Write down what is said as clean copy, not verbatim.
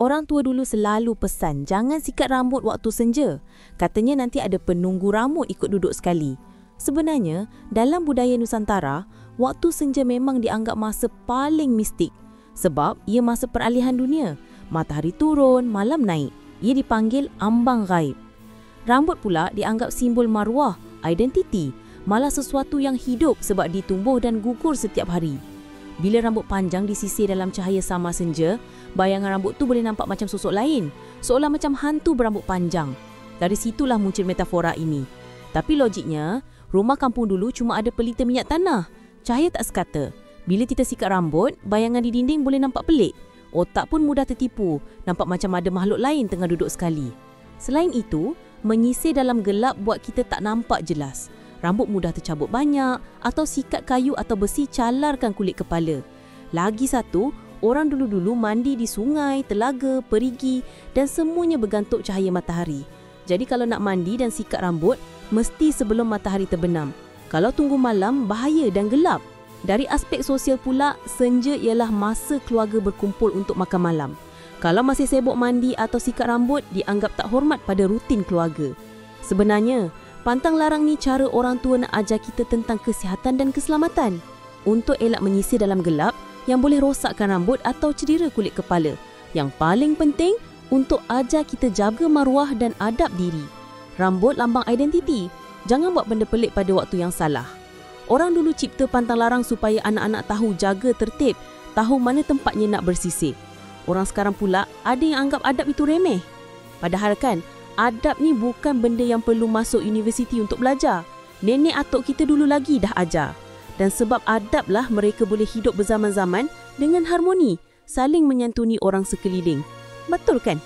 Orang tua dulu selalu pesan jangan sikat rambut waktu senja. Katanya nanti ada penunggu rambut ikut duduk sekali. Sebenarnya, dalam budaya Nusantara, waktu senja memang dianggap masa paling mistik. Sebab ia masa peralihan dunia. Matahari turun, malam naik. Ia dipanggil ambang ghaib. Rambut pula dianggap simbol maruah, identiti, malah sesuatu yang hidup sebab ditumbuh dan gugur setiap hari. Bila rambut panjang disisir dalam cahaya sama senja, bayangan rambut tu boleh nampak macam sosok lain, seolah macam hantu berambut panjang. Dari situlah muncul metafora ini. Tapi logiknya, rumah kampung dulu cuma ada pelita minyak tanah. Cahaya tak sekata. Bila kita sikat rambut, bayangan di dinding boleh nampak pelik. Otak pun mudah tertipu, nampak macam ada makhluk lain tengah duduk sekali. Selain itu, menyisir dalam gelap buat kita tak nampak jelas. Rambut mudah tercabut banyak atau sikat kayu atau besi calarkan kulit kepala. Lagi satu, orang dulu-dulu mandi di sungai, telaga, perigi dan semuanya bergantung cahaya matahari. Jadi kalau nak mandi dan sikat rambut, mesti sebelum matahari terbenam. Kalau tunggu malam, bahaya dan gelap. Dari aspek sosial pula, senja ialah masa keluarga berkumpul untuk makan malam. Kalau masih sibuk mandi atau sikat rambut, dianggap tak hormat pada rutin keluarga. Sebenarnya, pantang larang ni cara orang tua nak ajar kita tentang kesihatan dan keselamatan. Untuk elak menyisir dalam gelap yang boleh rosakkan rambut atau cedera kulit kepala. Yang paling penting, untuk ajar kita jaga maruah dan adab diri. Rambut lambang identiti. Jangan buat benda pelik pada waktu yang salah. Orang dulu cipta pantang larang supaya anak-anak tahu jaga tertib, tahu mana tempatnya nak bersisir. Orang sekarang pula ada yang anggap adab itu remeh. Padahal kan, adab ni bukan benda yang perlu masuk universiti untuk belajar. Nenek atuk kita dulu lagi dah ajar. Dan sebab adab lah mereka boleh hidup berzaman-zaman dengan harmoni, saling menyantuni orang sekeliling. Betul kan?